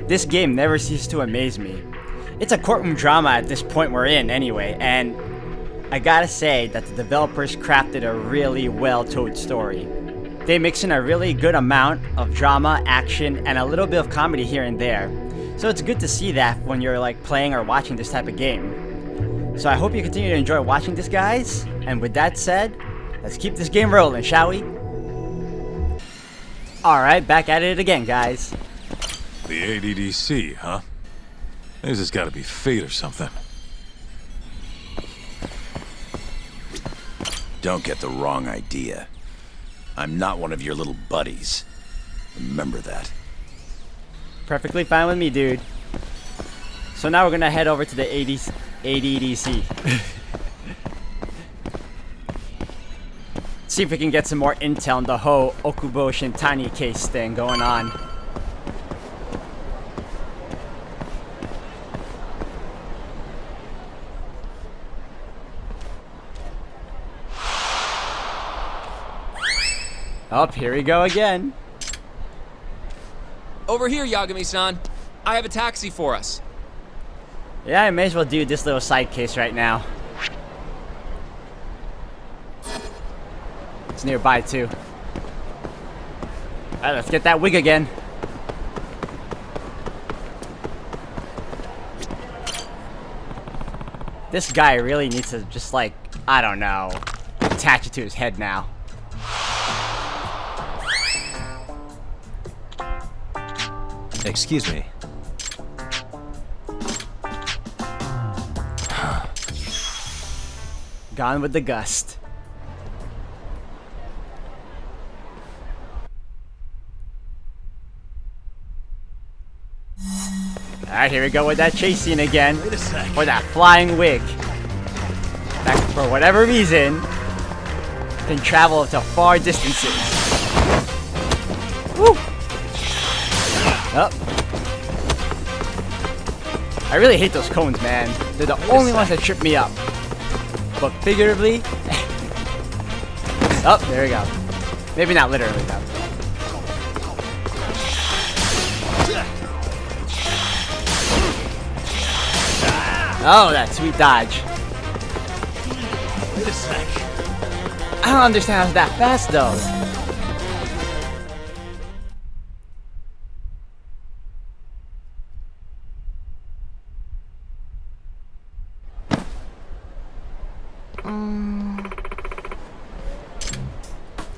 This game never ceases to amaze me. It's a courtroom drama at this point we're in anyway, and I gotta say that the developers crafted a really well-told story. They mix in a really good amount of drama, action, and a little bit of comedy here and there. So it's good to see that when you're like playing or watching this type of game. So I hope you continue to enjoy watching this, guys. And with that said, let's keep this game rolling, shall we? Alright, back at it again, guys. The ADDC, huh? This has got to be fate or something. Don't get the wrong idea. I'm not one of your little buddies. Remember that. Perfectly fine with me, dude. So now we're gonna head over to the ADDC. See if we can get some more intel on the whole Okubo Shintani case thing going on. Oh, here we go again. Over here, Yagami-san. I have a taxi for us. Yeah, I may as well do this little side case right now. It's nearby too. Alright, let's get that wig again. This guy really needs to just like, I don't know, attach it to his head now. Excuse me. Gone with the gust. Alright, here we go with that chase scene again. Wait a sec. For that flying wig. That, for whatever reason, can travel to far distances. Woo! Oh. I really hate those cones, man. They're the only ones that trip me up. But figuratively... oh, there we go. Maybe not literally, though. Oh, that sweet dodge. Wait a sec. I don't understand how it's that fast, though.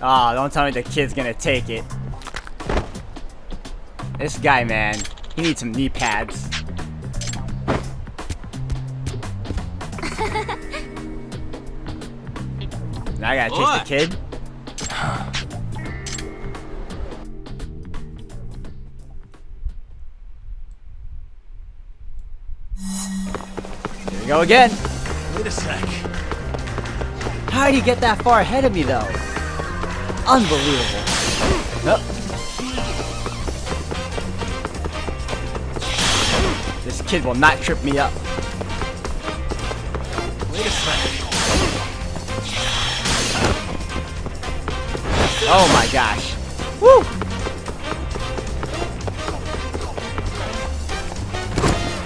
Oh, don't tell me the kid's gonna take it. This guy, man, he needs some knee pads. Now I gotta chase the kid. Here we go again. Wait a sec. How did he get that far ahead of me, though? Unbelievable. Oh. This kid will not trip me up. Wait a sec. Oh my gosh. Woo!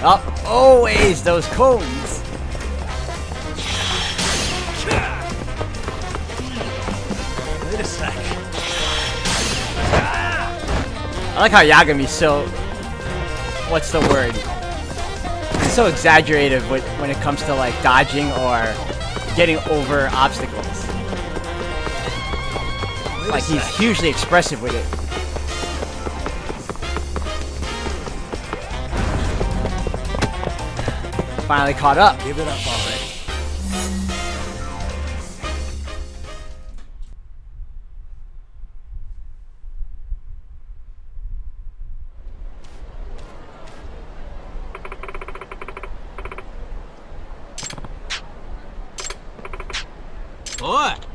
Oh, always those cones. Wait a sec. I like how Yagami's so... what's the word? He's so exaggerated when it comes to like dodging or getting over obstacles. Like he's hugely expressive with it. Finally caught up. Give it up already. What?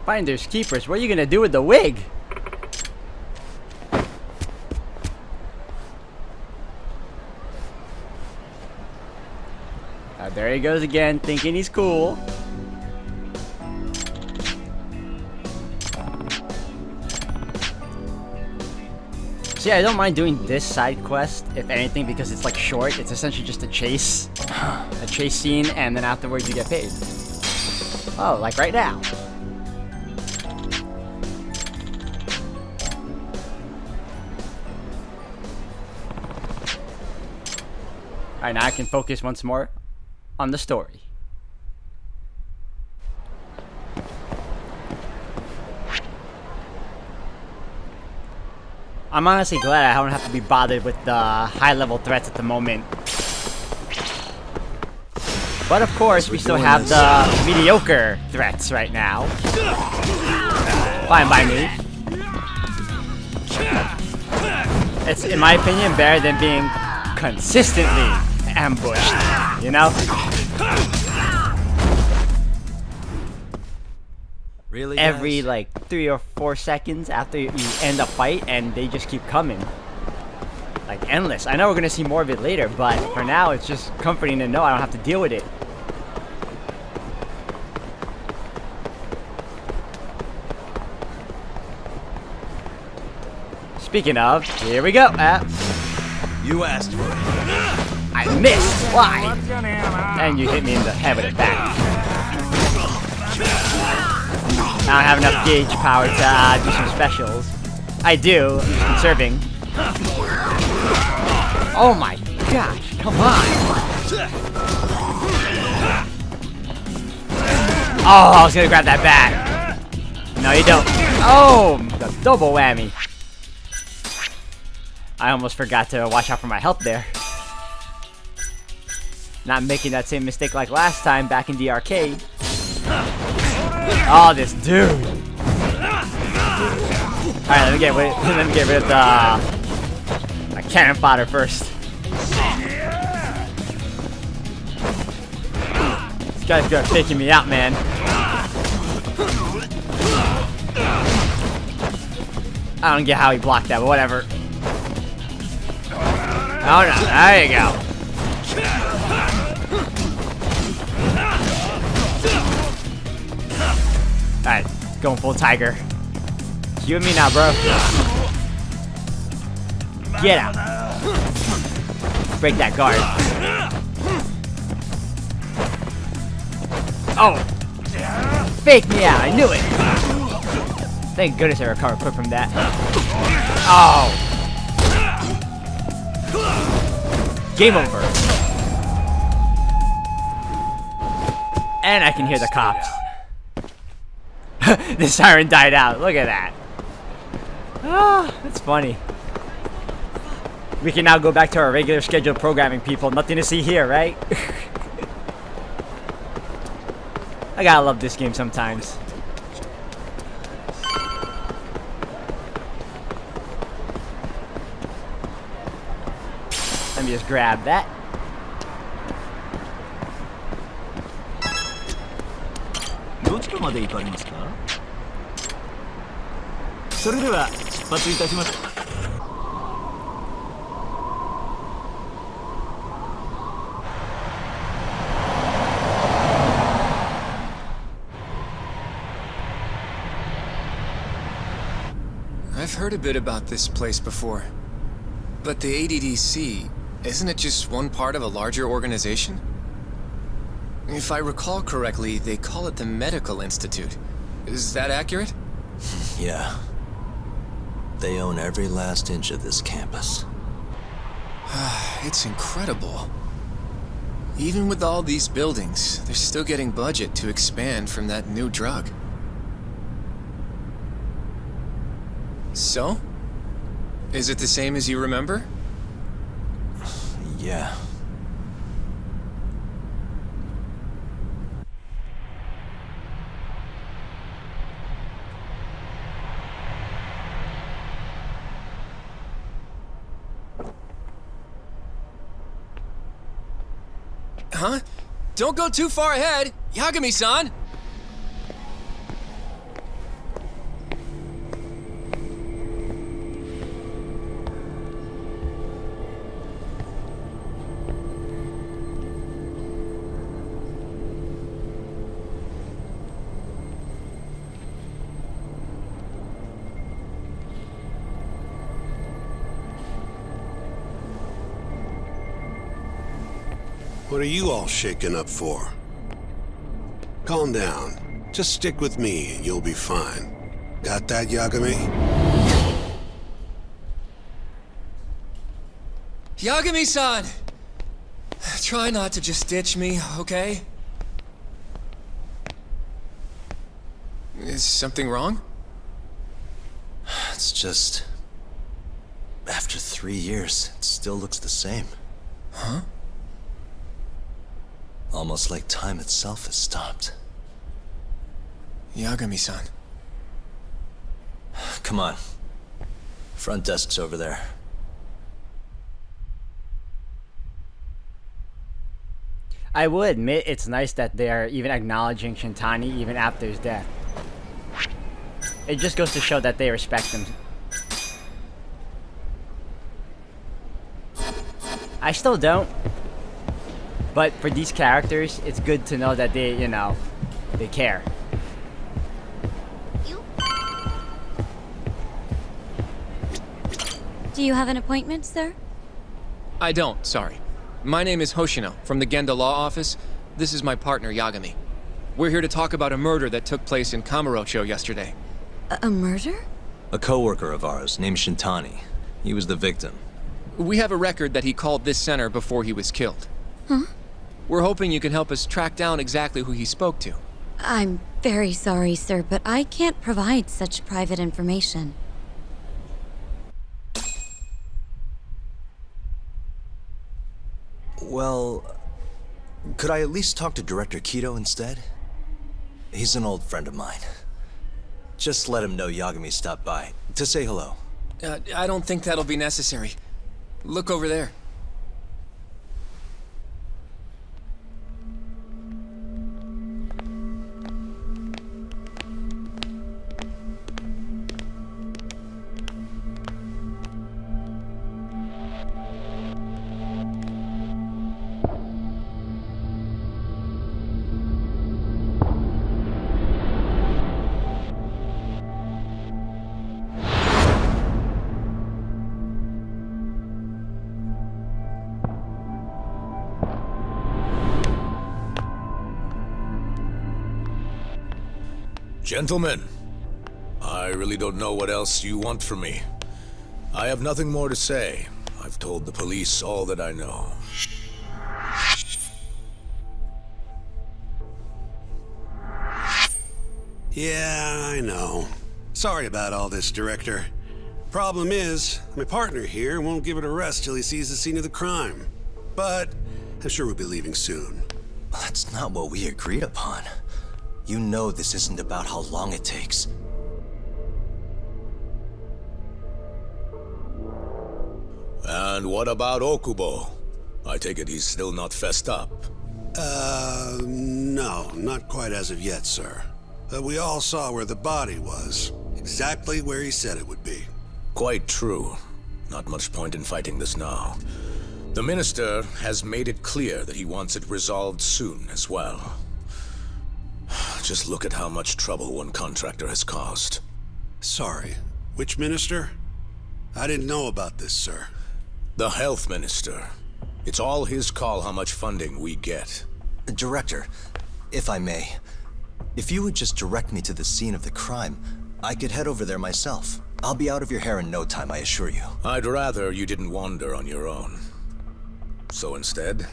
Finders keepers, what are you gonna do with the wig? There he goes again, thinking he's cool. See, I don't mind doing this side quest, if anything, because it's like short. It's essentially just a chase scene, and then afterwards you get paid. Oh, like right now. Alright, now I can focus once more on the story. I'm honestly glad I don't have to be bothered with the high-level threats at the moment. But of course, we still have the mediocre threats right now. Fine by me. It's, in my opinion, better than being consistently ambushed, you know? Really? Every guys? like 3 or 4 seconds after you end a fight, and they just keep coming. Like endless. I know we're gonna see more of it later, but for now it's just comforting to know I don't have to deal with it. Speaking of, here we go. You asked for it. I missed. Why? And you hit me in the head with a bat. I don't have enough gauge power to do some specials. I do. I'm just conserving. Oh my gosh! Come on! Oh, I was gonna grab that bat. No, you don't. Oh, the double whammy. I almost forgot to watch out for my health there. Not making that same mistake like last time back in the arcade. Oh, this dude. Alright, let me get rid of the cannon fodder first. This guy's good at faking me out, man. I don't get how he blocked that, but whatever. Oh no, there you go. Alright, going full tiger. It's you and me now, bro. Get out. Break that guard. Oh! Fake me out, I knew it! Thank goodness I recovered quick from that. Oh! Game over. And I can hear the cops. The siren died out. Look at that. Ah, that's funny. We can now go back to our regular scheduled programming, people. Nothing to see here, right? I gotta love this game sometimes. Let me just grab that. I've heard a bit about this place before. But the ADDC, isn't it just one part of a larger organization? If I recall correctly, they call it the Medical Institute. Is that accurate? Yeah. They own every last inch of this campus. It's incredible. Even with all these buildings, they're still getting budget to expand from that new drug. So? Is it the same as you remember? Yeah. Huh? Don't go too far ahead! Yagami-san! What are you all shaken up for? Calm down. Just stick with me and you'll be fine. Got that, Yagami? Yagami-san! Try not to just ditch me, okay? Is something wrong? It's just... After 3 years, it still looks the same. Huh? Almost like time itself has stopped. Yagami-san. Come on. Front desk's over there. I will admit it's nice that they're even acknowledging Shintani even after his death. It just goes to show that they respect him. I still don't. But for these characters, it's good to know that they, you know, they care. Do you have an appointment, sir? I don't, sorry. My name is Hoshino, from the Genda Law Office. This is my partner, Yagami. We're here to talk about a murder that took place in Kamurocho yesterday. A murder? A coworker of ours named Shintani. He was the victim. We have a record that he called this center before he was killed. Huh? We're hoping you can help us track down exactly who he spoke to. I'm very sorry, sir, but I can't provide such private information. Well, could I at least talk to Director Kido instead? He's an old friend of mine. Just let him know Yagami stopped by, to say hello. I don't think that'll be necessary. Look over there. Gentlemen, I really don't know what else you want from me. I have nothing more to say. I've told the police all that I know. Yeah, I know. Sorry about all this, Director. Problem is, my partner here won't give it a rest till he sees the scene of the crime. But I'm sure we'll be leaving soon. That's not what we agreed upon. You know this isn't about how long it takes. And what about Okubo? I take it he's still not fessed up. No, not quite as of yet, sir. But we all saw where the body was. Exactly where he said it would be. Quite true. Not much point in fighting this now. The Minister has made it clear that he wants it resolved soon as well. Just look at how much trouble one contractor has caused. Sorry, which minister? I didn't know about this, sir. The Health Minister. It's all his call how much funding we get. Director, if I may, if you would just direct me to the scene of the crime, I could head over there myself. I'll be out of your hair in no time, I assure you. I'd rather you didn't wander on your own. So instead,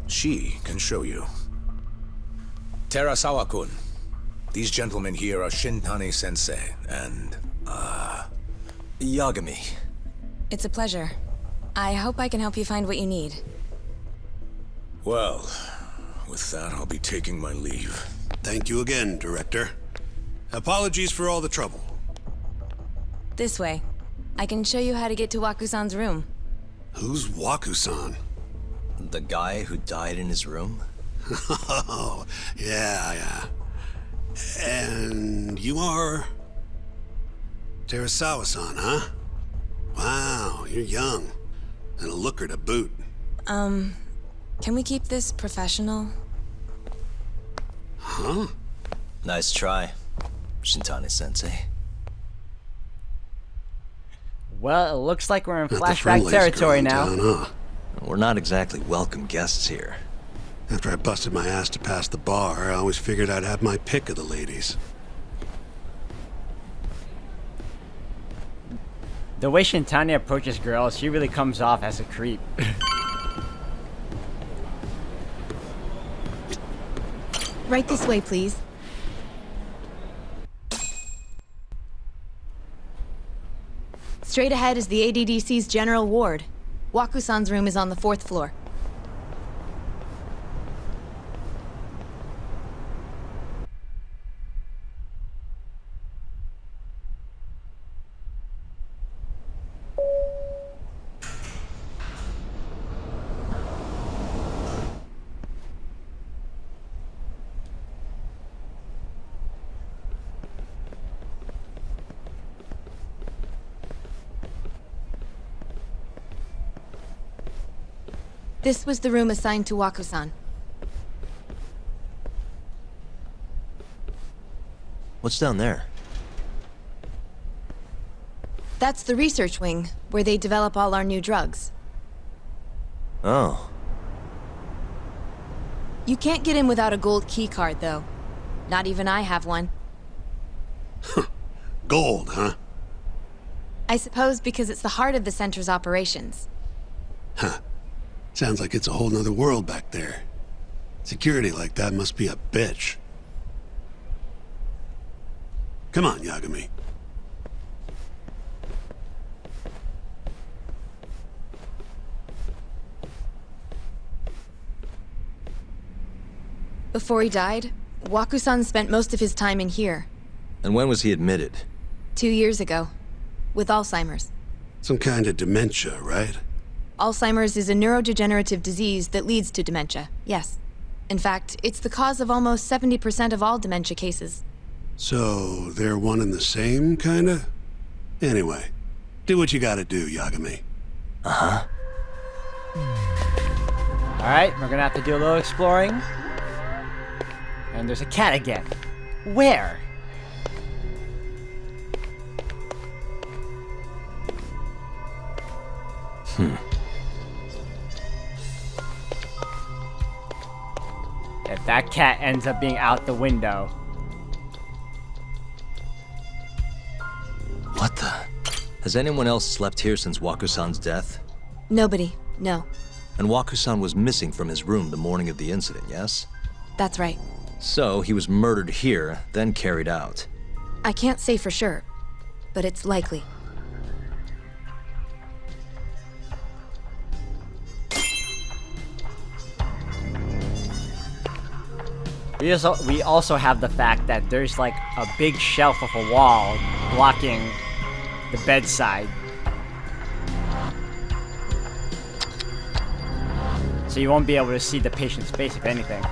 she can show you. Terasawa-kun, these gentlemen here are Shintani-sensei and, Yagami. It's a pleasure. I hope I can help you find what you need. Well, with that, I'll be taking my leave. Thank you again, Director. Apologies for all the trouble. This way. I can show you how to get to Waku-san's room. Who's Waku-san? The guy who died in his room? Oh, yeah. And you are... Terasawa-san, huh? Wow, you're young. And a looker to boot. Can we keep this professional? Huh? Nice try, Shintani-sensei. Well, it looks like we're in Not the flashback friendliest territory girl in now. town, huh? We're not exactly welcome guests here. After I busted my ass to pass the bar, I always figured I'd have my pick of the ladies. The way Shintani approaches girls, she really comes off as a creep. Right this way, please. Straight ahead is the ADDC's general ward. Waku-san's room is on the 4th floor. This was the room assigned to Waku-san. What's down there? That's the research wing, where they develop all our new drugs. Oh. You can't get in without a gold key card, though. Not even I have one. Gold, huh? I suppose because it's the heart of the center's operations. Huh. Sounds like it's a whole nother world back there. Security like that must be a bitch. Come on, Yagami. Before he died, Waku-san spent most of his time in here. And when was he admitted? 2 years ago. With Alzheimer's. Some kind of dementia, right? Alzheimer's is a neurodegenerative disease that leads to dementia, yes. In fact, it's the cause of almost 70% of all dementia cases. So, they're one and the same, kinda? Anyway, do what you gotta do, Yagami. Uh-huh. Alright, we're gonna have to do a little exploring. And there's a cat again. Where? If that cat ends up being out the window. What the? Has anyone else slept here since Waku-san's death? Nobody, no. And Waku-san was missing from his room the morning of the incident, yes? That's right. So, he was murdered here, then carried out. I can't say for sure, but it's likely. We also have the fact that there's like a big shelf of a wall blocking the bedside. So you won't be able to see the patient's face, if anything.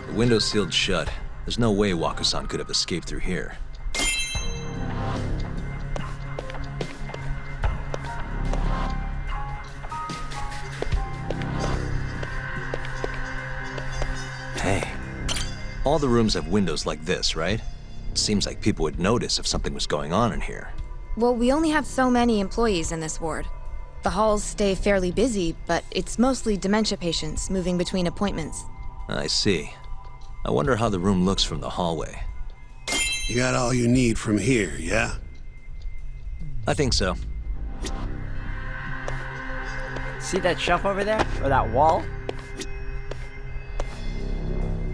The window's sealed shut. There's no way Waku-san could have escaped through here. Hey, all the rooms have windows like this, right? It seems like people would notice if something was going on in here. Well, we only have so many employees in this ward. The halls stay fairly busy, but it's mostly dementia patients moving between appointments. I see. I wonder how the room looks from the hallway. You got all you need from here, yeah? I think so. See that shelf over there? Or that wall?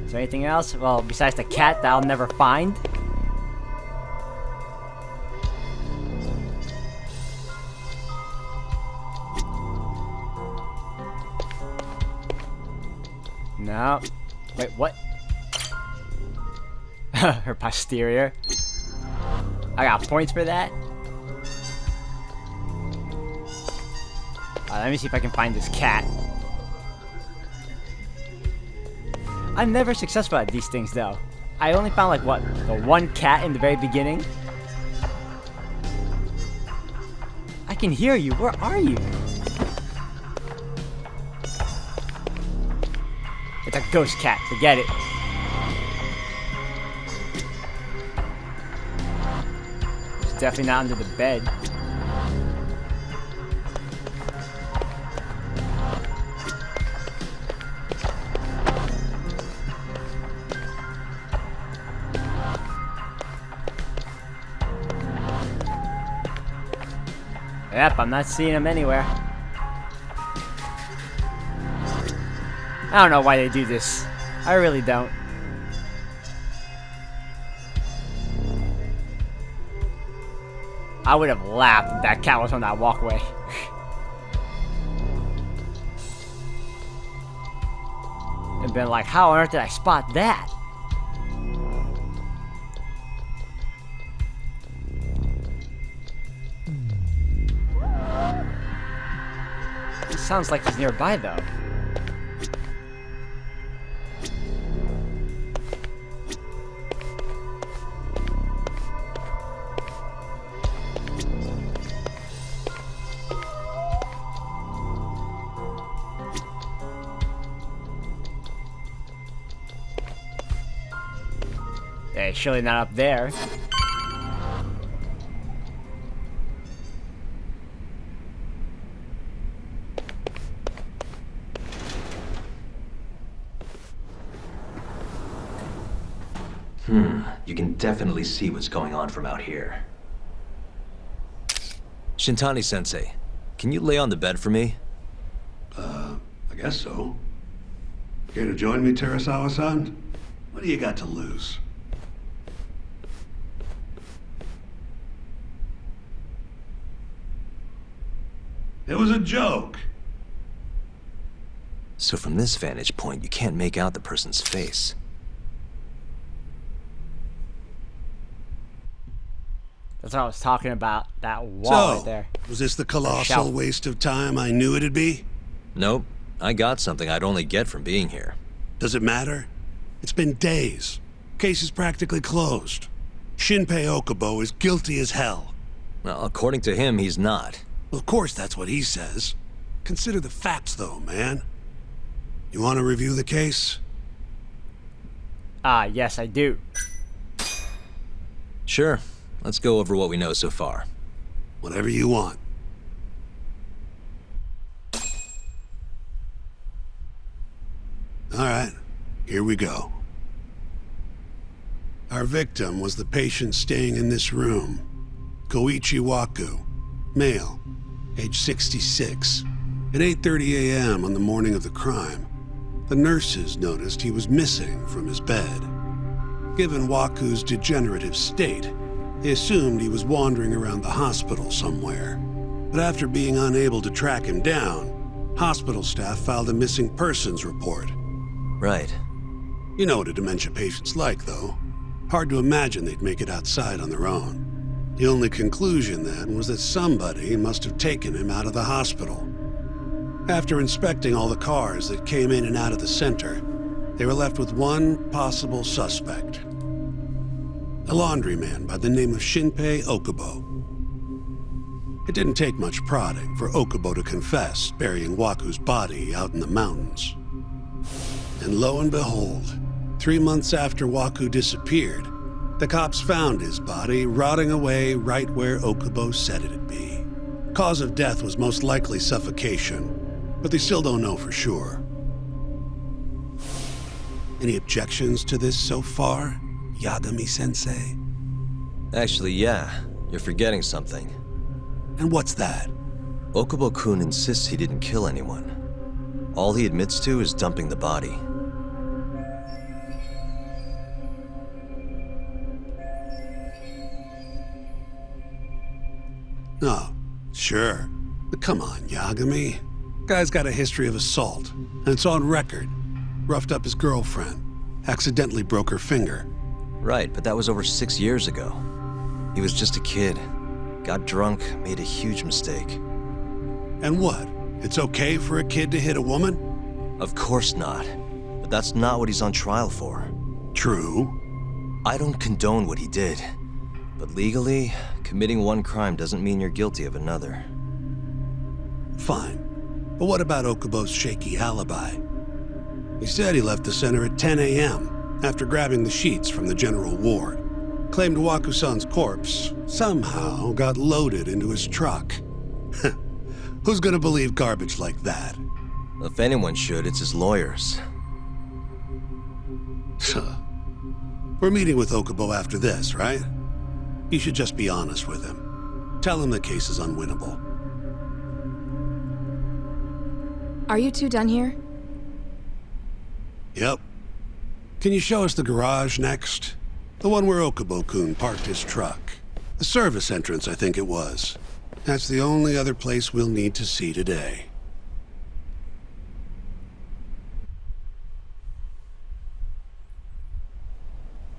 Is there anything else? Well, besides the cat that I'll never find? No. Wait, what? Her posterior. I got points for that? Let me see if I can find this cat. I'm never successful at these things though. I only found like what? The one cat in the very beginning? I can hear you. Where are you? It's a ghost cat. Forget it. It's definitely not under the bed. Yep, I'm not seeing him anywhere. I don't know why they do this. I really don't. I would have laughed if that cat was on that walkway. And been like, how on earth did I spot that? It sounds like he's nearby though. Hey, surely not up there. You can definitely see what's going on from out here. Shintani-sensei, can you lay on the bed for me? I guess so. Care to join me, Terasawa-san? What do you got to lose? It was a joke. So from this vantage point, you can't make out the person's face. That's what I was talking about. That wall right there. Was this the colossal shelf. waste of time I knew it'd be? Nope, I got something I'd only get from being here. Does it matter? It's been days. Case is practically closed. Shinpei Okubo is guilty as hell. Well, according to him, he's not. Well, of course that's what he says. Consider the facts, though, man. You want to review the case? Yes, I do. Sure, let's go over what we know so far. Whatever you want. All right, here we go. Our victim was the patient staying in this room, Koichi Waku, male, age 66. At 8:30 a.m. on the morning of the crime, the nurses noticed he was missing from his bed. Given Waku's degenerative state, they assumed he was wandering around the hospital somewhere. But after being unable to track him down, hospital staff filed a missing persons report. Right. You know what a dementia patient's like, though. Hard to imagine they'd make it outside on their own. The only conclusion then was that somebody must have taken him out of the hospital. After inspecting all the cars that came in and out of the center, they were left with one possible suspect. A laundryman by the name of Shinpei Okubo. It didn't take much prodding for Okubo to confess burying Waku's body out in the mountains. And lo and behold, 3 months after Waku disappeared, the cops found his body rotting away right where Okubo said it'd be. Cause of death was most likely suffocation, but they still don't know for sure. Any objections to this so far, Yagami-sensei? Actually, yeah, you're forgetting something. And what's that? Okubo-kun insists he didn't kill anyone. All he admits to is dumping the body. Oh, sure. But come on, Yagami. Guy's got a history of assault, and it's on record. Roughed up his girlfriend, accidentally broke her finger. Right, but that was over 6 years ago. He was just a kid. Got drunk, made a huge mistake. And what? It's okay for a kid to hit a woman? Of course not. But that's not what he's on trial for. True. I don't condone what he did. But legally, committing one crime doesn't mean you're guilty of another. Fine. But what about Okubo's shaky alibi? He said he left the center at 10 a.m. after grabbing the sheets from the general ward. Claimed Waku-san's corpse somehow got loaded into his truck. Who's gonna believe garbage like that? If anyone should, it's his lawyers. We're meeting with Okubo after this, right? You should just be honest with him. Tell him the case is unwinnable. Are you two done here? Yep. Can you show us the garage next? The one where Okubo-kun parked his truck. The service entrance, I think it was. That's the only other place we'll need to see today.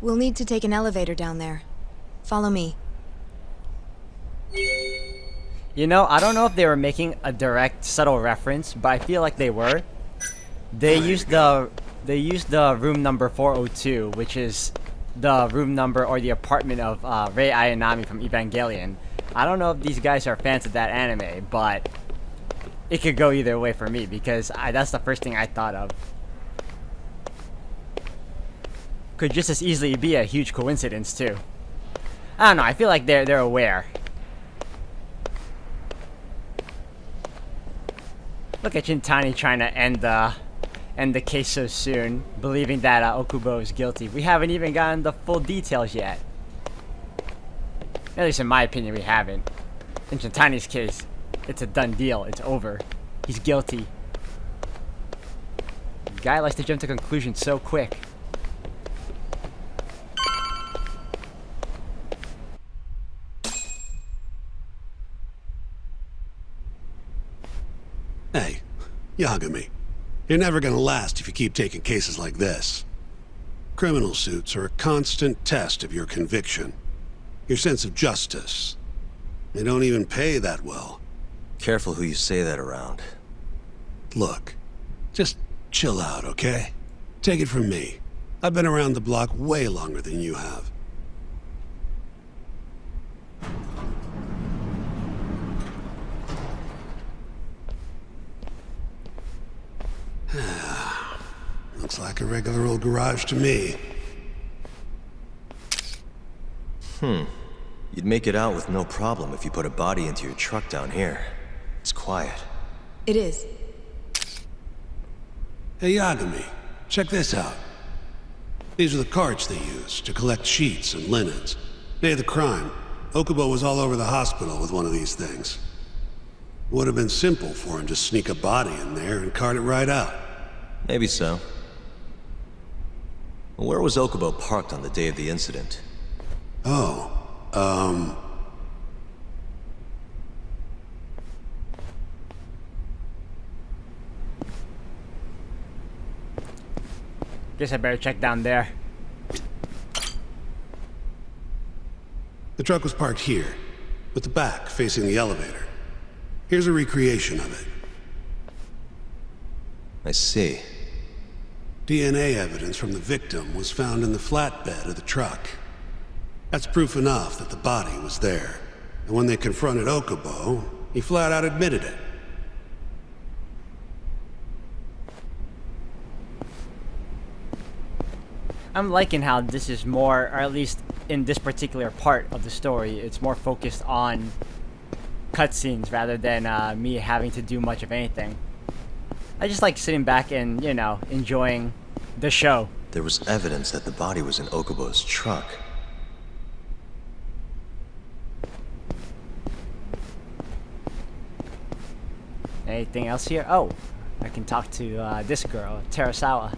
We'll need to take an elevator down there. Follow me. You know, I don't know if they were making a direct, subtle reference, but I feel like they were. They used the room number 402, which is the room number or the apartment of Rei Ayanami from Evangelion. I don't know if these guys are fans of that anime, but it could go either way for me because that's the first thing I thought of. Could just as easily be a huge coincidence too. I don't know. I feel like they're aware. Look at Shintani trying to end the case so soon, believing that Okubo is guilty. We haven't even gotten the full details yet. At least in my opinion, we haven't. In Shintani's case, it's a done deal. It's over. He's guilty. The guy likes to jump to conclusions so quick. Hey, Yagami. You're never gonna last if you keep taking cases like this. Criminal suits are a constant test of your conviction. Your sense of justice. They don't even pay that well. Careful who you say that around. Look, just chill out, okay? Take it from me. I've been around the block way longer than you have. Looks like a regular old garage to me. You'd make it out with no problem if you put a body into your truck down here. It's quiet. It is. Hey, Yagami, check this out. These are the carts they use to collect sheets and linens. Day of the crime, Okubo was all over the hospital with one of these things. It would have been simple for him to sneak a body in there and cart it right out. Maybe so. Where was Okubo parked on the day of the incident? Guess I better check down there. The truck was parked here, with the back facing the elevator. Here's a recreation of it. I see. DNA evidence from the victim was found in the flatbed of the truck. That's proof enough that the body was there. And when they confronted Okubo, he flat out admitted it. I'm liking how this is more, or at least in this particular part of the story, it's more focused on cutscenes rather than me having to do much of anything. I just like sitting back and, you know, enjoying the show. There was evidence that the body was in Okubo's truck. Anything else here? Oh, I can talk to this girl, Terasawa.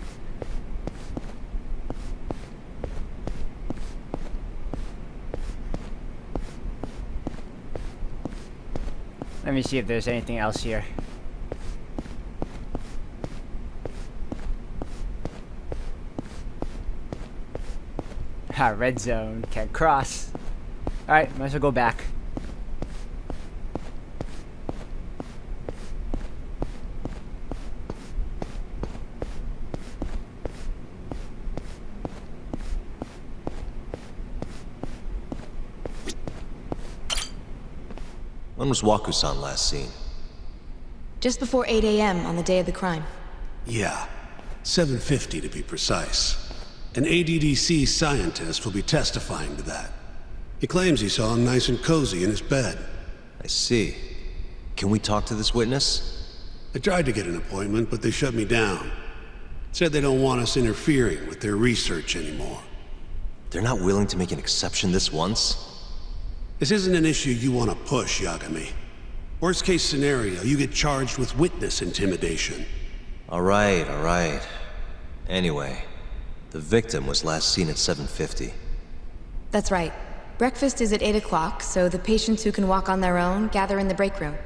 Let me see if there's anything else here. Red zone, can't cross. Alright, might as well go back. When was Waku-san last seen? Just before 8 a.m. on the day of the crime. Yeah, 7:50 to be precise. An ADDC scientist will be testifying to that. He claims he saw him nice and cozy in his bed. I see. Can we talk to this witness? I tried to get an appointment, but they shut me down. Said they don't want us interfering with their research anymore. They're not willing to make an exception this once? This isn't an issue you want to push, Yagami. Worst case scenario, you get charged with witness intimidation. All right. Anyway, the victim was last seen at 7:50. That's right. Breakfast is at 8 o'clock, so the patients who can walk on their own gather in the break room.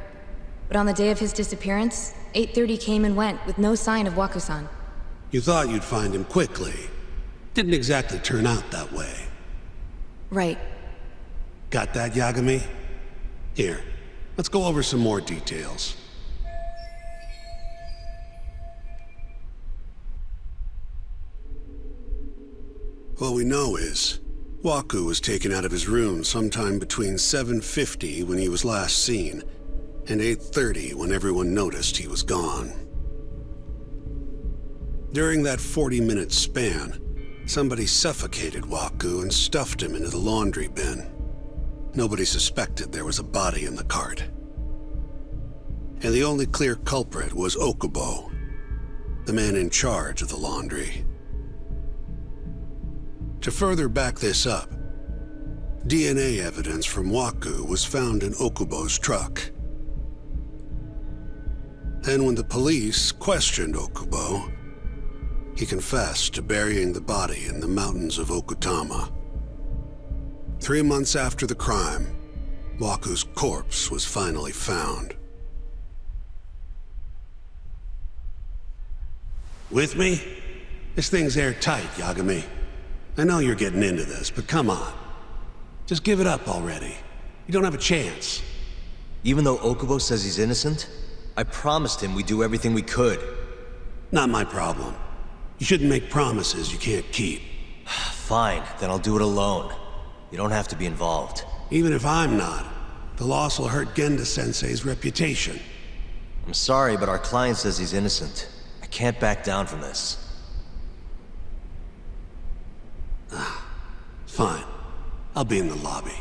But on the day of his disappearance, 8:30 came and went with no sign of Waku-san. You thought you'd find him quickly. Didn't exactly turn out that way. Right. Got that, Yagami? Here, let's go over some more details. What we know is, Waku was taken out of his room sometime between 7:50 when he was last seen, and 8:30 when everyone noticed he was gone. During that 40-minute span, somebody suffocated Waku and stuffed him into the laundry bin. Nobody suspected there was a body in the cart. And the only clear culprit was Okubo, the man in charge of the laundry. To further back this up, DNA evidence from Waku was found in Okubo's truck. And when the police questioned Okubo, he confessed to burying the body in the mountains of Okutama. 3 months after the crime, Waku's corpse was finally found. With me? This thing's airtight, Yagami. I know you're getting into this, but come on. Just give it up already. You don't have a chance. Even though Okubo says he's innocent, I promised him we'd do everything we could. Not my problem. You shouldn't make promises you can't keep. Fine, then I'll do it alone. You don't have to be involved. Even if I'm not, the loss will hurt Genda-sensei's reputation. I'm sorry, but our client says he's innocent. I can't back down from this. Fine. I'll be in the lobby.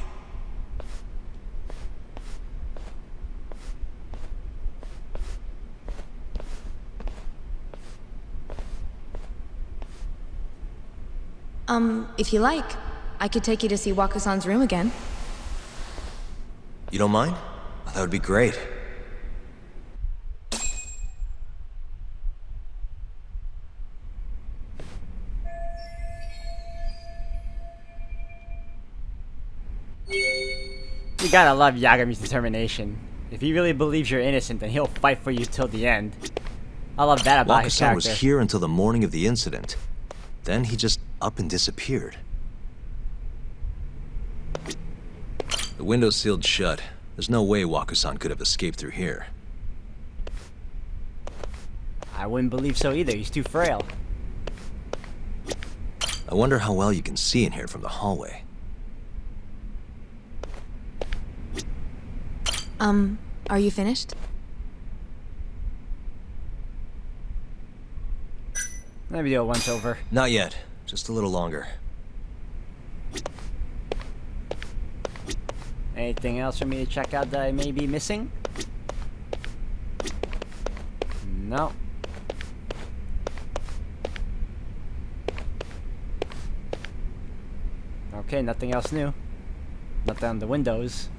If you like, I could take you to see Waku-san's room again. You don't mind? That would be great. You gotta love Yagami's determination. If he really believes you're innocent, then he'll fight for you till the end. I love that about his Waku-san was character. here until the morning of the incident. Then he just up and disappeared. The window's sealed shut. There's no way Waku-san could have escaped through here. I wouldn't believe so either. He's too frail. I wonder how well you can see in here from the hallway. Are you finished? Let me do it once over. Not yet. Just a little longer. Anything else for me to check out that I may be missing? No. Okay, nothing else new. Nothing on the windows.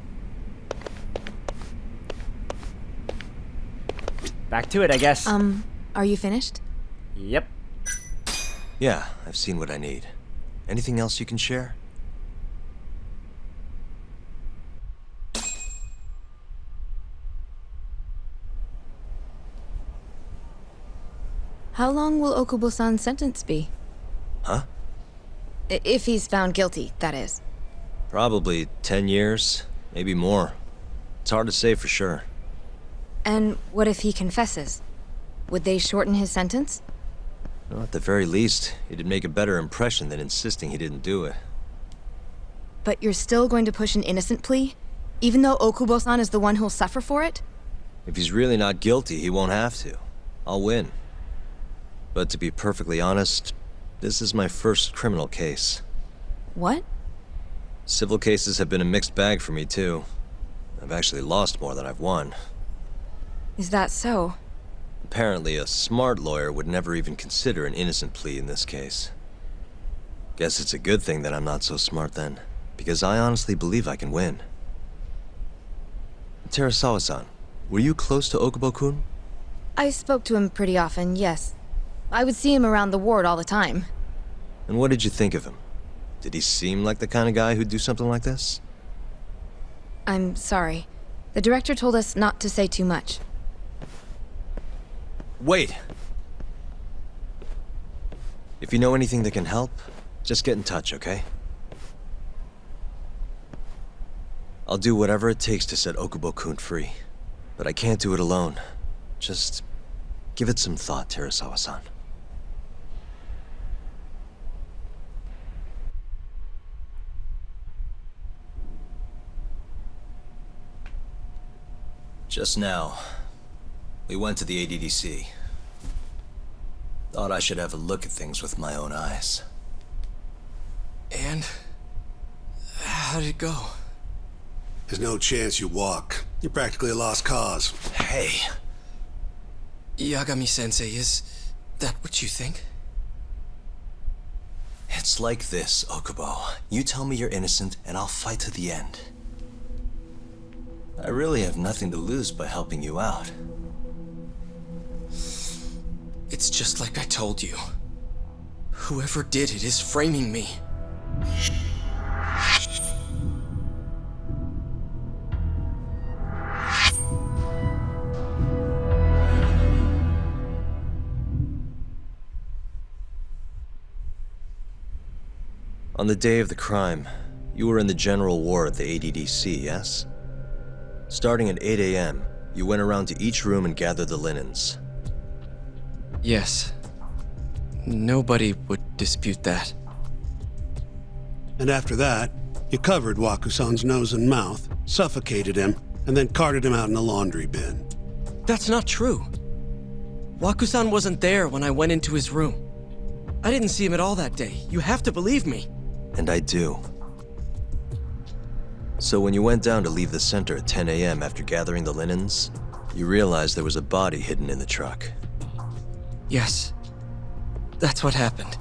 Back to it, I guess. Are you finished? Yep. Yeah, I've seen what I need. Anything else you can share? How long will Okubo-san's sentence be? Huh? If he's found guilty, that is. Probably 10 years, maybe more. It's hard to say for sure. And what if he confesses? Would they shorten his sentence? Well, at the very least, it'd make a better impression than insisting he didn't do it. But you're still going to push an innocent plea? Even though Okubo-san is the one who'll suffer for it? If he's really not guilty, he won't have to. I'll win. But to be perfectly honest, this is my first criminal case. What? Civil cases have been a mixed bag for me, too. I've actually lost more than I've won. Is that so? Apparently, a smart lawyer would never even consider an innocent plea in this case. Guess it's a good thing that I'm not so smart then, because I honestly believe I can win. Terasawa-san, Were you close to Okubo-kun? I spoke to him pretty often, yes. I would see him around the ward all the time. And what did you think of him? Did he seem like the kind of guy who'd do something like this? I'm sorry. The director told us not to say too much. Wait! If you know anything that can help, just get in touch, okay? I'll do whatever it takes to set Okubo-kun free. But I can't do it alone. Just give it some thought, Terasawa-san. Just now, we went to the ADDC. Thought I should have a look at things with my own eyes. And? How did it go? There's no chance you walk. You're practically a lost cause. Hey! Yagami-sensei, is that what you think? It's like this, Okubo. You tell me you're innocent, and I'll fight to the end. I really have nothing to lose by helping you out. It's just like I told you. Whoever did it is framing me. On the day of the crime, you were in the general ward at the ADDC, yes? Starting at 8 a.m., you went around to each room and gathered the linens. Yes. Nobody would dispute that. And after that, you covered Wakusan's nose and mouth, suffocated him, and then carted him out in a laundry bin. That's not true. Wakusan wasn't there when I went into his room. I didn't see him at all that day. You have to believe me. And I do. So when you went down to leave the center at 10 a.m. after gathering the linens, you realized there was a body hidden in the truck. Yes. That's what happened.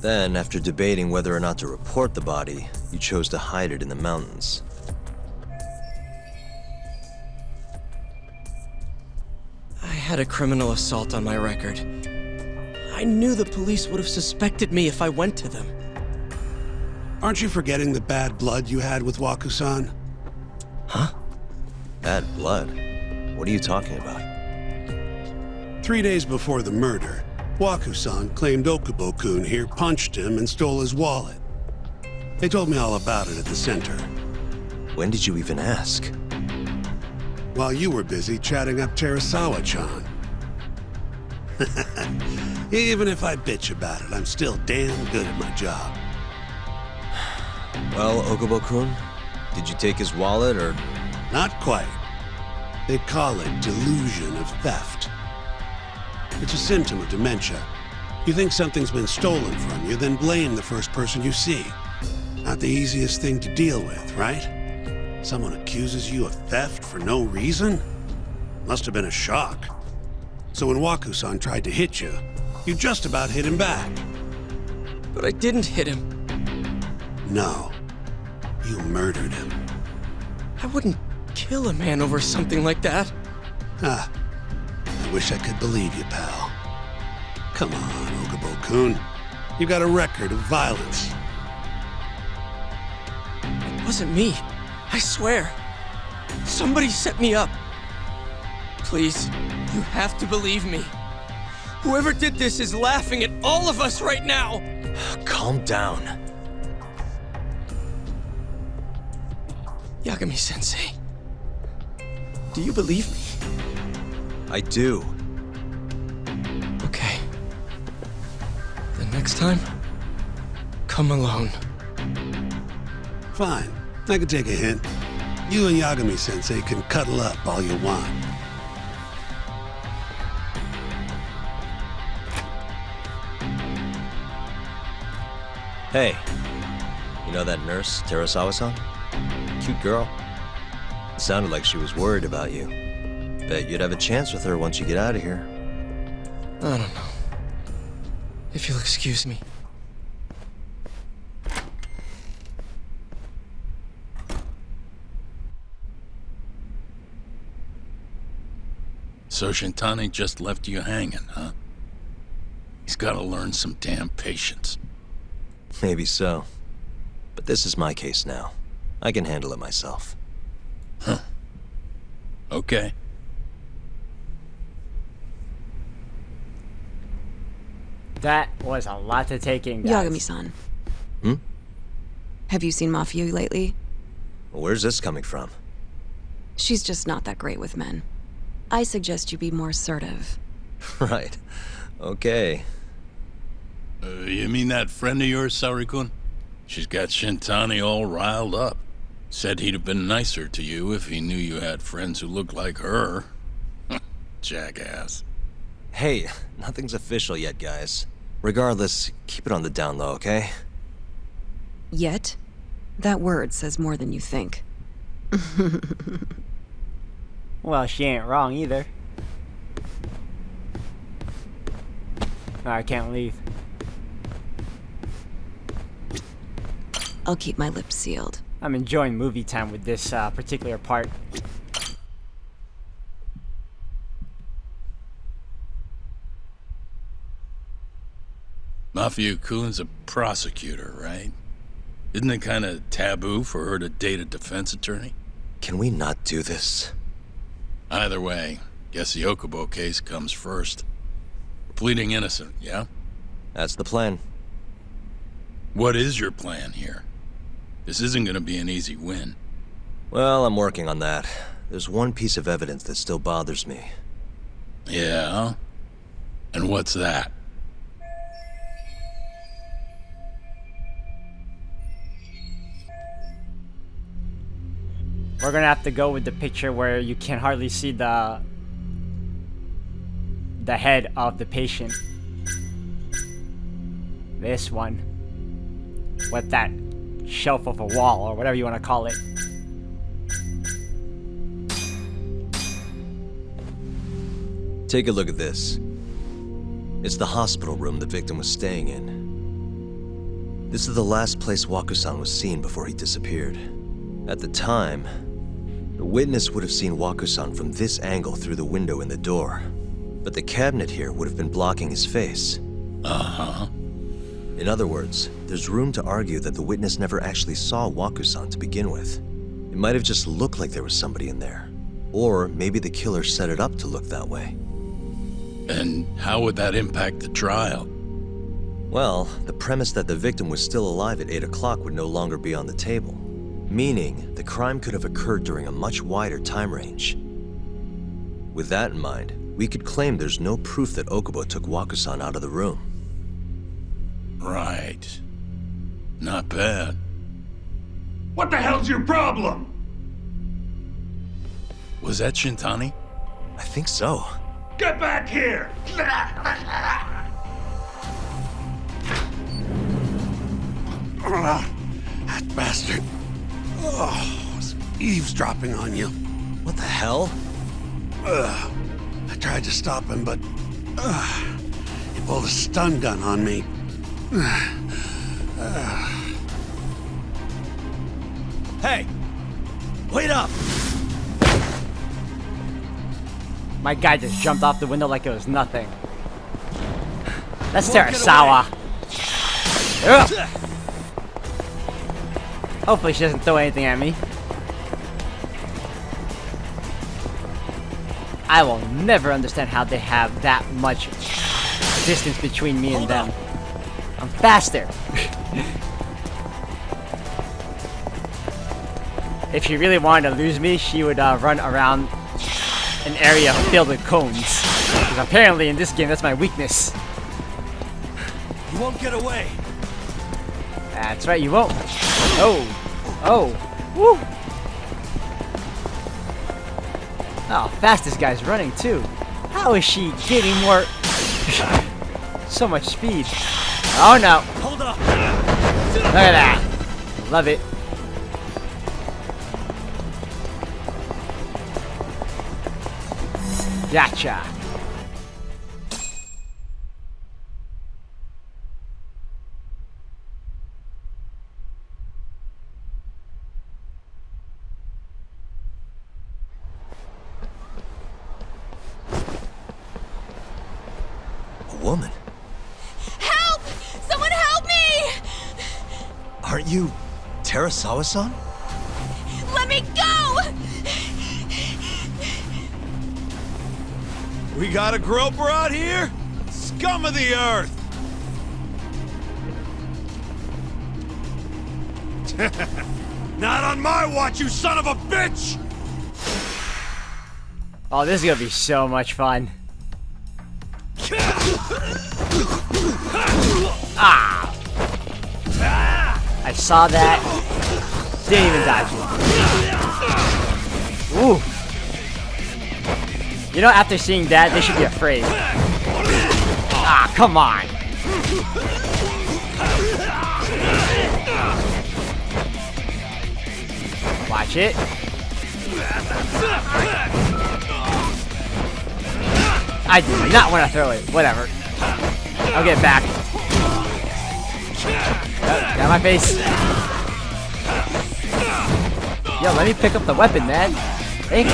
Then, after debating whether or not to report the body, you chose to hide it in the mountains. I had a criminal assault on my record. I knew the police would have suspected me if I went to them. Aren't you forgetting the bad blood you had with Wakusan? Huh? Bad blood? What are you talking about? 3 days before the murder, Wakusan claimed Okubo-kun here punched him and stole his wallet. They told me all about it at the center. When did you even ask? While you were busy chatting up Terasawa-chan. Even if I bitch about it, I'm still damn good at my job. Well, Okubo-kun, did you take his wallet, or...? Not quite. They call it delusion of theft. It's a symptom of dementia. You think something's been stolen from you, then blame the first person you see. Not the easiest thing to deal with, right? Someone accuses you of theft for no reason? Must have been a shock. So when Wakusan tried to hit you, you just about hit him back. But I didn't hit him. No. You murdered him. I wouldn't kill a man over something like that. Ah. I wish I could believe you, pal. Come on, Okubo-kun. You got a record of violence. It wasn't me. I swear. Somebody set me up. Please, you have to believe me. Whoever did this is laughing at all of us right now. Calm down. Yagami-sensei, do you believe me? I do. Okay. Then next time, come alone. Fine. I can take a hint. You and Yagami-sensei can cuddle up all you want. Hey, you know that nurse, Terasawa-san? Cute girl. It sounded like she was worried about you. Bet you'd have a chance with her once you get out of here. I don't know. If you'll excuse me. So Shintani just left you hanging, huh? He's gotta learn some damn patience. Maybe so. But this is my case now. I can handle it myself. Huh. Okay. That was a lot to take in, guys. Yagami-san. Hmm? Have you seen Mafia lately? Where's this coming from? She's just not that great with men. I suggest you be more assertive. Right. Okay. You mean that friend of yours, Saori-kun? She's got Shintani all riled up. Said he'd have been nicer to you if he knew you had friends who looked like her. Jackass. Hey, nothing's official yet, guys. Regardless, keep it on the down low, okay? Yet? That word says more than you think. Well, she ain't wrong either. I can't leave. I'll keep my lips sealed. I'm enjoying movie time with this particular part. Mafia-kun's a prosecutor, right? Isn't it kind of taboo for her to date a defense attorney? Can we not do this? Either way, guess the Okubo case comes first. We're pleading innocent, yeah? That's the plan. What is your plan here? This isn't gonna be an easy win. Well, I'm working on that. There's one piece of evidence that still bothers me. Yeah? And what's that? We're gonna have to go with the picture where you can hardly see the head of the patient. This one. With that shelf of a wall, or whatever you want to call it. Take a look at this. It's the hospital room the victim was staying in. This is the last place Waku-san was seen before he disappeared. At the time, the witness would have seen Waku-san from this angle through the window in the door. But the cabinet here would have been blocking his face. Uh-huh. In other words, there's room to argue that the witness never actually saw Waku-san to begin with. It might have just looked like there was somebody in there. Or maybe the killer set it up to look that way. And how would that impact the trial? Well, the premise that the victim was still alive at 8 o'clock would no longer be on the table. Meaning, the crime could have occurred during a much wider time range. With that in mind, we could claim there's no proof that Okubo took Waku-san out of the room. Right. Not bad. What the hell's your problem? Was that Shintani? I think so. Get back here! That bastard. Oh, was eavesdropping on you. What the hell? I tried to stop him, but he pulled a stun gun on me. Hey! Wait up! My guy just jumped off the window like it was nothing. That's Terasawa. Ugh. Hopefully she doesn't throw anything at me. I will never understand how they have that much distance between me and them. I'm faster. If she really wanted to lose me, she would run around an area filled with cones. Because apparently in this game, that's my weakness. You won't get away! That's right, you won't. Oh. Oh. Woo. Oh, fast this guy's running too. How is she getting more... so much speed. Oh no. Hold up! Look at that. Love it. Gotcha. you Terasawa-san? Let me go! We got a groper out here? Scum of the earth! Not on my watch, you son of a bitch! Oh, this is gonna be so much fun. Ah! I saw that. Didn't even dodge it. Ooh. You know, after seeing that, they should be afraid. Ah, come on. Watch it. I do not want to throw it. Whatever. I'll get back. Oh, got my face. Yo, let me pick up the weapon, man. Thank you.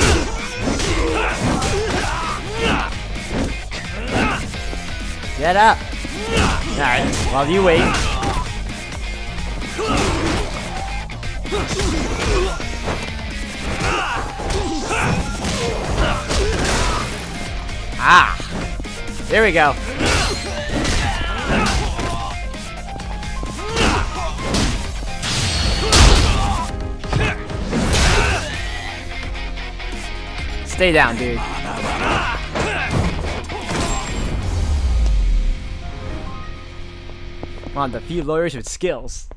Get up. Alright, while you wait. Ah! There we go. Stay down, dude. Come on, the few lawyers with skills.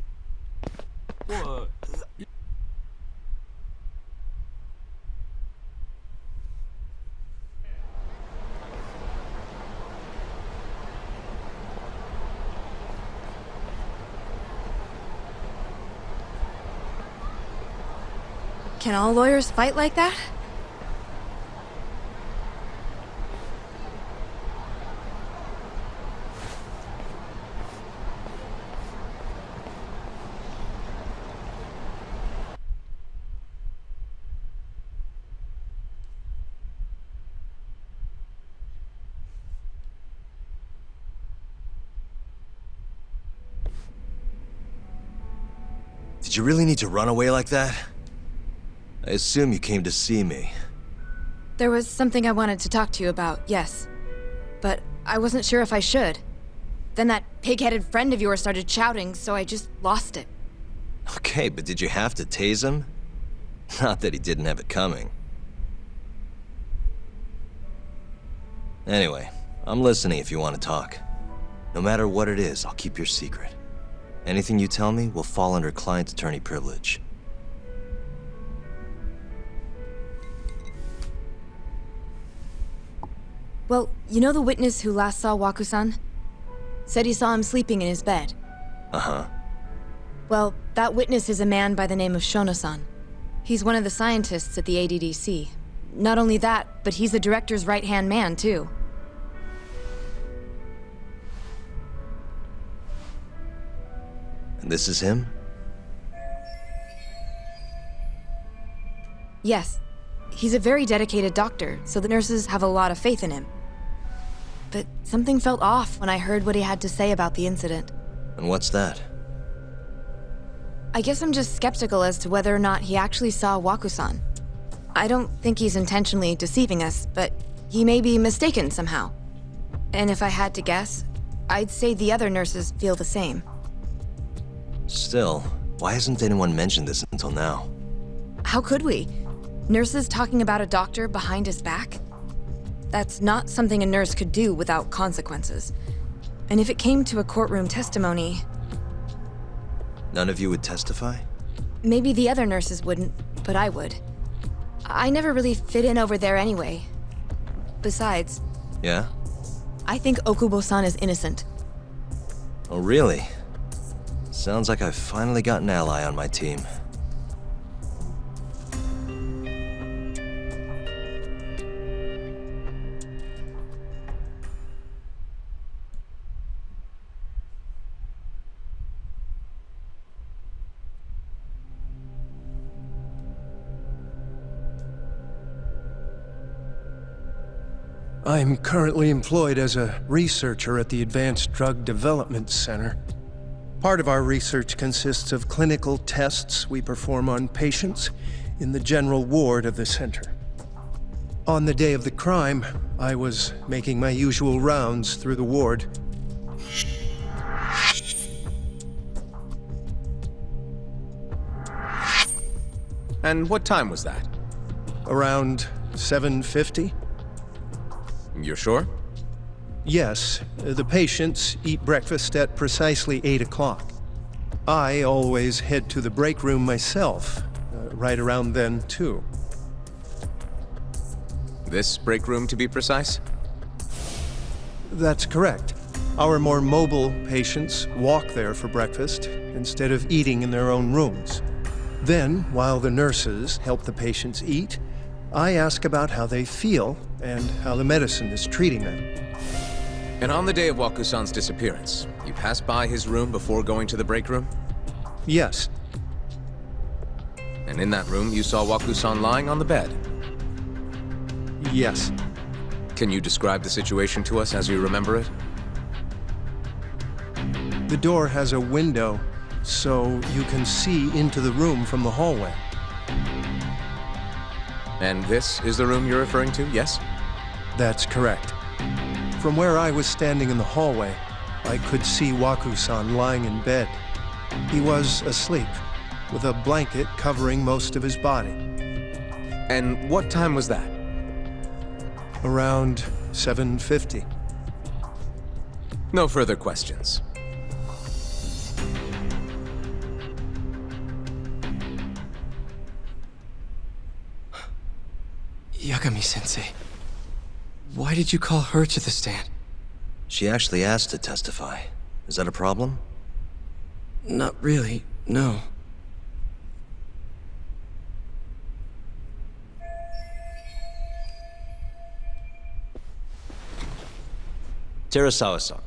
Can all lawyers fight like that? Did you really need to run away like that? I assume you came to see me. There was something I wanted to talk to you about, yes. But I wasn't sure if I should. Then that pig-headed friend of yours started shouting, so I just lost it. Okay, but did you have to tase him? Not that he didn't have it coming. Anyway, I'm listening if you want to talk. No matter what it is, I'll keep your secret. Anything you tell me will fall under client attorney privilege. Well, you know the witness who last saw Waku-san? Said he saw him sleeping in his bed. Uh-huh. Well, that witness is a man by the name of Shono-san. He's one of the scientists at the ADDC. Not only that, but he's the director's right-hand man, too. And this is him? Yes. He's a very dedicated doctor, so the nurses have a lot of faith in him. But something felt off when I heard what he had to say about the incident. And what's that? I guess I'm just skeptical as to whether or not he actually saw Waku-san. I don't think he's intentionally deceiving us, but he may be mistaken somehow. And if I had to guess, I'd say the other nurses feel the same. Still, why hasn't anyone mentioned this until now? How could we? Nurses talking about a doctor behind his back? That's not something a nurse could do without consequences. And if it came to a courtroom testimony... None of you would testify? Maybe the other nurses wouldn't, but I would. I never really fit in over there anyway. Besides... Yeah? I think Okubo-san is innocent. Oh, really? Sounds like I've finally got an ally on my team. I'm currently employed as a researcher at the Advanced Drug Development Center. Part of our research consists of clinical tests we perform on patients in the general ward of the center. On the day of the crime, I was making my usual rounds through the ward. And what time was that? Around 7:50? You're sure? Yes, the patients eat breakfast at precisely 8 o'clock. I always head to the break room myself, right around then, too. This break room, to be precise? That's correct. Our more mobile patients walk there for breakfast instead of eating in their own rooms. Then, while the nurses help the patients eat, I ask about how they feel and how the medicine is treating them. And on the day of Waku-san's disappearance, you passed by his room before going to the break room? Yes. And in that room, you saw Waku-san lying on the bed? Yes. Can you describe the situation to us as you remember it? The door has a window, so you can see into the room from the hallway. And this is the room you're referring to, yes? That's correct. From where I was standing in the hallway, I could see Waku-san lying in bed. He was asleep, with a blanket covering most of his body. And what time was that? Around 7:50. No further questions. Yagami-sensei, why did you call her to the stand? She actually asked to testify. Is that a problem? Not really, no. Terasawa-san,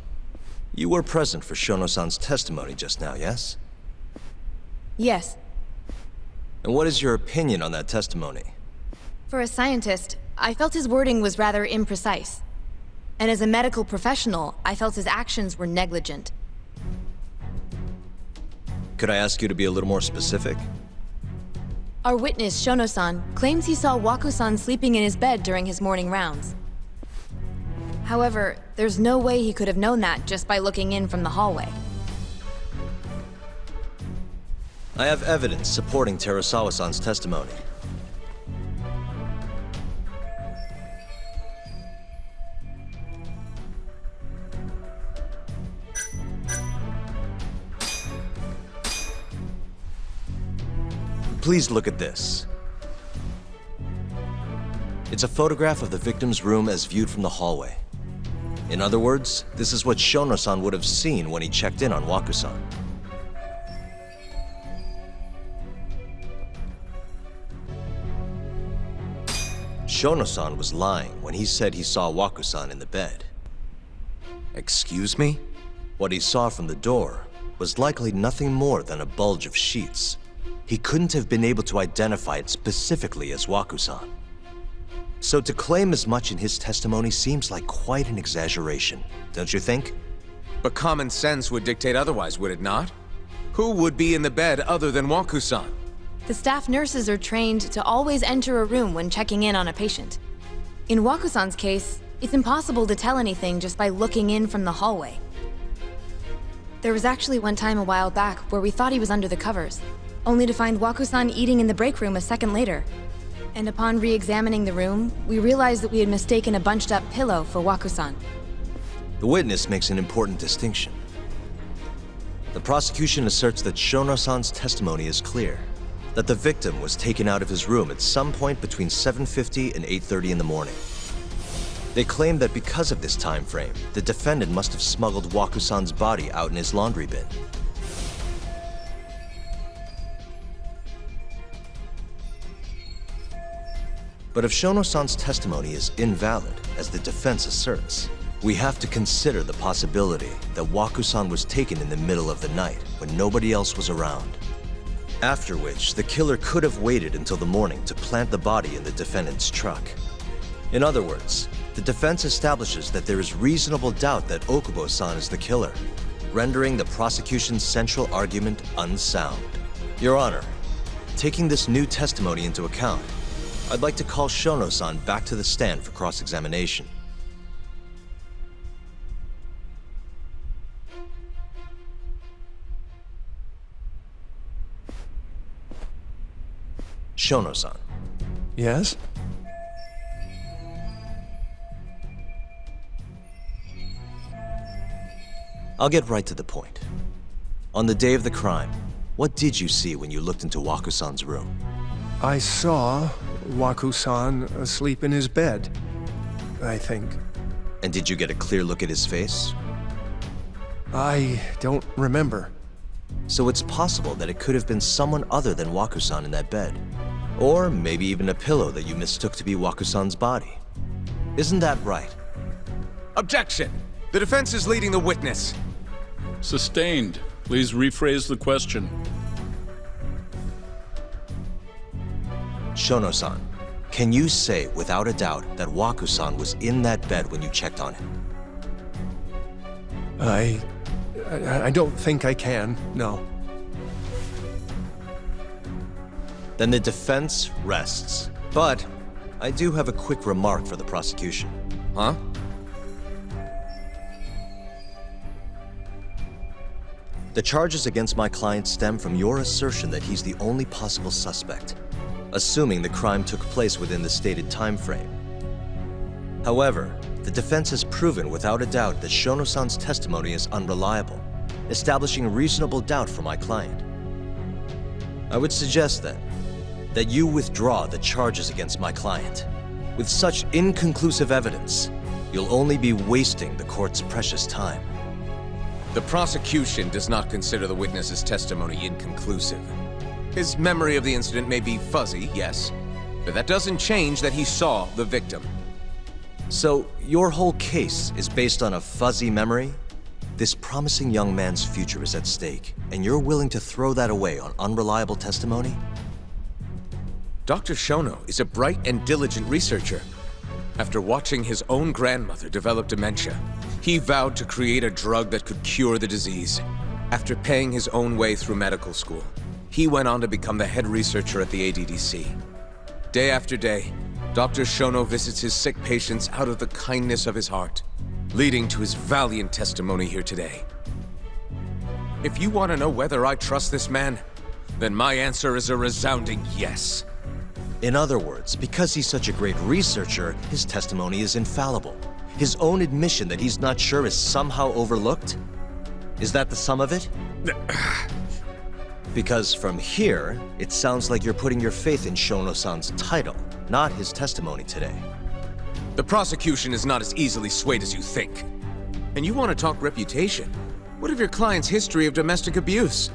you were present for Shono-san's testimony just now, yes? Yes. And what is your opinion on that testimony? For a scientist, I felt his wording was rather imprecise. And as a medical professional, I felt his actions were negligent. Could I ask you to be a little more specific? Our witness, Shono-san, claims he saw Waku-san sleeping in his bed during his morning rounds. However, there's no way he could have known that just by looking in from the hallway. I have evidence supporting Terasawa-san's testimony. Please look at this. It's a photograph of the victim's room as viewed from the hallway. In other words, this is what Shono-san would have seen when he checked in on Waku-san. Shono-san was lying when he said he saw Waku-san in the bed. Excuse me? What he saw from the door was likely nothing more than a bulge of sheets. He couldn't have been able to identify it specifically as Waku-san. So to claim as much in his testimony seems like quite an exaggeration, don't you think? But common sense would dictate otherwise, would it not? Who would be in the bed other than Waku-san? The staff nurses are trained to always enter a room when checking in on a patient. In Waku-san's case, it's impossible to tell anything just by looking in from the hallway. There was actually one time a while back where we thought he was under the covers, only to find Waku-san eating in the break room a second later. And upon re-examining the room, we realized that we had mistaken a bunched-up pillow for Waku-san. The witness makes an important distinction. The prosecution asserts that Shono-san's testimony is clear, that the victim was taken out of his room at some point between 7:50 and 8:30 in the morning. They claim that because of this time frame, the defendant must have smuggled Waku-san's body out in his laundry bin. But if Shono-san's testimony is invalid, as the defense asserts, we have to consider the possibility that Waku-san was taken in the middle of the night when nobody else was around. After which, the killer could have waited until the morning to plant the body in the defendant's truck. In other words, the defense establishes that there is reasonable doubt that Okubo-san is the killer, rendering the prosecution's central argument unsound. Your Honor, taking this new testimony into account, I'd like to call Shono-san back to the stand for cross-examination. Shono-san. Yes? I'll get right to the point. On the day of the crime, what did you see when you looked into Waku-san's room? I saw Waku-san asleep in his bed, I think. And did you get a clear look at his face? I don't remember. So it's possible that it could have been someone other than Waku-san in that bed. Or maybe even a pillow that you mistook to be Waku-san's body. Isn't that right? Objection! The defense is leading the witness. Sustained. Please rephrase the question. Shono-san, can you say without a doubt that Waku-san was in that bed when you checked on him? I don't think I can, no. Then the defense rests. But I do have a quick remark for the prosecution. Huh? The charges against my client stem from your assertion that he's the only possible suspect, assuming the crime took place within the stated time frame. However, the defense has proven without a doubt that Shono-san's testimony is unreliable, establishing reasonable doubt for my client. I would suggest then that you withdraw the charges against my client. With such inconclusive evidence, you'll only be wasting the court's precious time. The prosecution does not consider the witness's testimony inconclusive. His memory of the incident may be fuzzy, yes, but that doesn't change that he saw the victim. So, your whole case is based on a fuzzy memory? This promising young man's future is at stake, and you're willing to throw that away on unreliable testimony? Dr. Shono is a bright and diligent researcher. After watching his own grandmother develop dementia, he vowed to create a drug that could cure the disease. After paying his own way through medical school, he went on to become the head researcher at the ADDC. Day after day, Dr. Shono visits his sick patients out of the kindness of his heart, leading to his valiant testimony here today. If you want to know whether I trust this man, then my answer is a resounding yes. In other words, because he's such a great researcher, his testimony is infallible. His own admission that he's not sure is somehow overlooked? Is that the sum of it? Because from here, it sounds like you're putting your faith in Shono-san's title, not his testimony today. The prosecution is not as easily swayed as you think. And you want to talk reputation? What of your client's history of domestic abuse?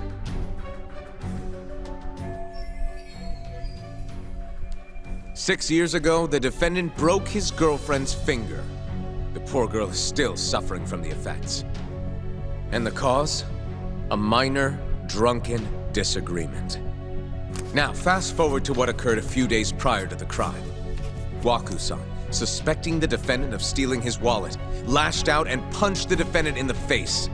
"6 years ago, the defendant broke his girlfriend's finger. The poor girl is still suffering from the effects. And the cause? A minor, drunken disagreement. Now, fast forward to what occurred a few days prior to the crime. Waku-san, suspecting the defendant of stealing his wallet, lashed out and punched the defendant in the face.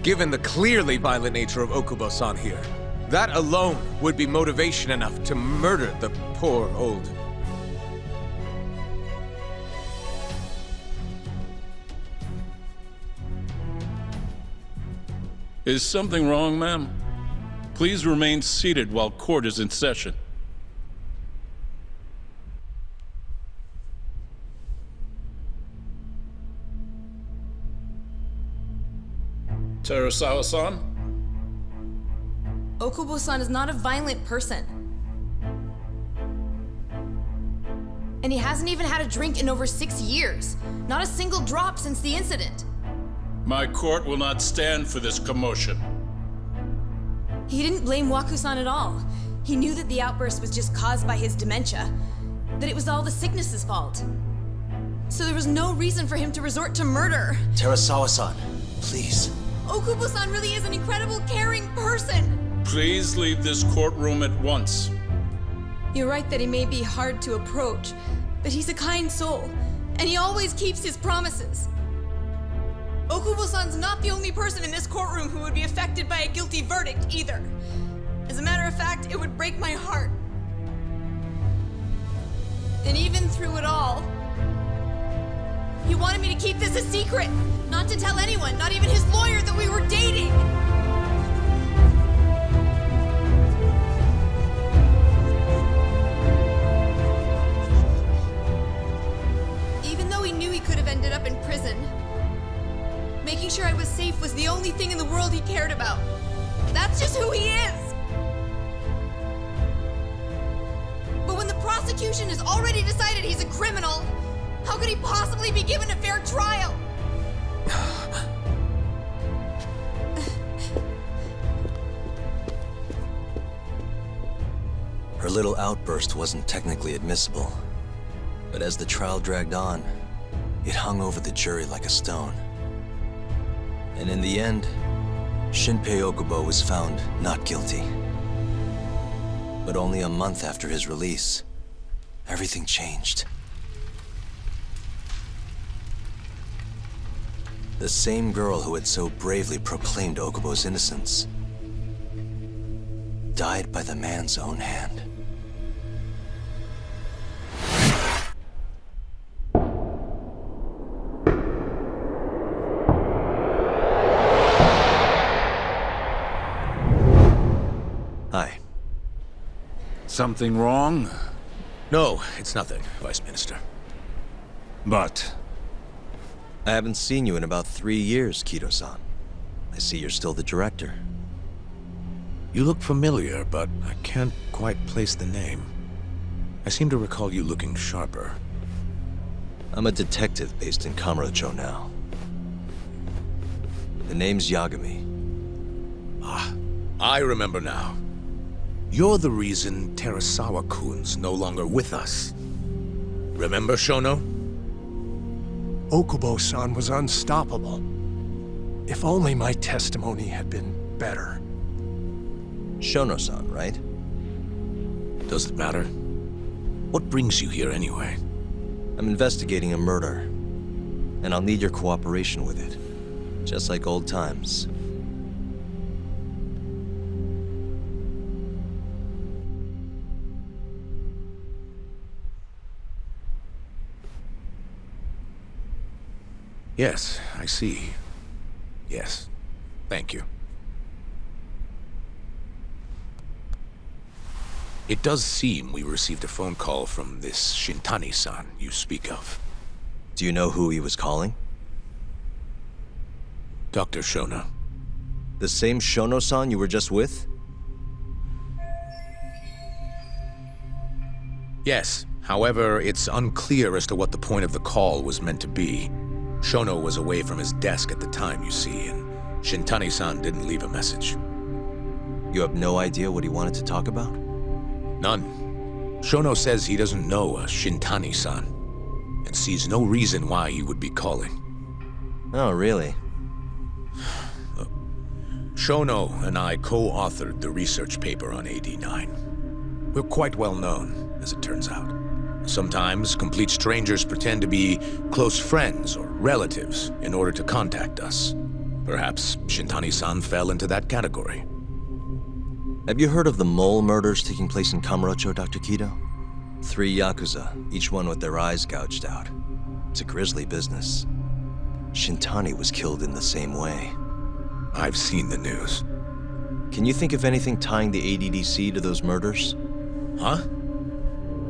Given the clearly violent nature of Okubo-san here, that alone would be motivation enough to murder the poor old... Is something wrong, ma'am? Please remain seated while court is in session. Terasawa-san? Okubo-san is not a violent person. And he hasn't even had a drink in over 6 years. Not a single drop since the incident. My court will not stand for this commotion. He didn't blame Waku-san at all. He knew that the outburst was just caused by his dementia, that it was all the sickness's fault. So there was no reason for him to resort to murder. Terasawa-san, please. Okubo-san really is an incredible, caring person. Please leave this courtroom at once. You're right that he may be hard to approach, but he's a kind soul, and he always keeps his promises. Okubo-san's not the only person in this courtroom who would be affected by a guilty verdict, either. As a matter of fact, it would break my heart. And even through it all, he wanted me to keep this a secret, not to tell anyone, not even his lawyer, that we were dating. Even though he knew he could have ended up in prison, making sure I was safe was the only thing in the world he cared about. That's just who he is. But when the prosecution has already decided he's a criminal, how could he possibly be given a fair trial? Her little outburst wasn't technically admissible, but as the trial dragged on, it hung over the jury like a stone. And in the end, Shinpei Okubo was found not guilty. But only a month after his release, everything changed. The same girl who had so bravely proclaimed Okubo's innocence died by the man's own hand. Hi. Something wrong? No, it's nothing, Vice Minister. But... I haven't seen you in about 3 years, Kido-san. I see you're still the director. You look familiar, but I can't quite place the name. I seem to recall you looking sharper. I'm a detective based in Kamurocho now. The name's Yagami. Ah, I remember now. You're the reason Terasawa-kun's no longer with us. Remember, Shono? Okubo-san was unstoppable. If only my testimony had been better. Shono-san, right? Does it matter? What brings you here anyway? I'm investigating a murder, and I'll need your cooperation with it. Just like old times. Yes, I see. Yes. Thank you. It does seem we received a phone call from this Shintani-san you speak of. Do you know who he was calling? Dr. Shono. The same Shono-san you were just with? Yes. However, it's unclear as to what the point of the call was meant to be. Shono was away from his desk at the time, you see, and Shintani-san didn't leave a message. You have no idea what he wanted to talk about? None. Shono says he doesn't know a Shintani-san, and sees no reason why he would be calling. Oh, really? Shono and I co-authored the research paper on AD9. We're quite well known, as it turns out. Sometimes, complete strangers pretend to be close friends or relatives in order to contact us. Perhaps Shintani-san fell into that category. Have you heard of the mole murders taking place in Kamurocho, Dr. Kido? 3 Yakuza, each one with their eyes gouged out. It's a grisly business. Shintani was killed in the same way. I've seen the news. Can you think of anything tying the ADDC to those murders? Huh?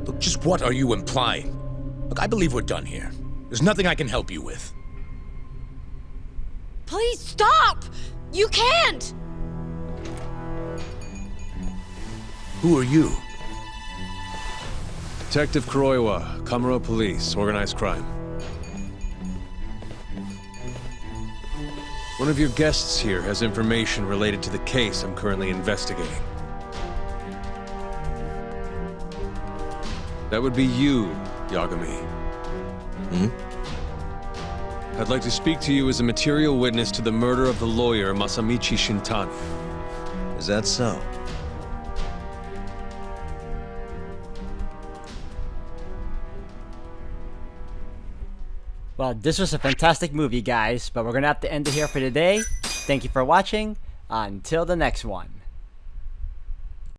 Look, just what are you implying? Look, I believe we're done here. There's nothing I can help you with. Please stop! You can't! Who are you? Detective Kuroiwa, Kamuro Police, Organized Crime. One of your guests here has information related to the case I'm currently investigating. That would be you, Yagami. I'd like to speak to you as a material witness to the murder of the lawyer Masamichi Shintani. Is that so? Well, this was a fantastic movie, guys, but we're gonna have to end it here for today. Thank you for watching. Until the next one.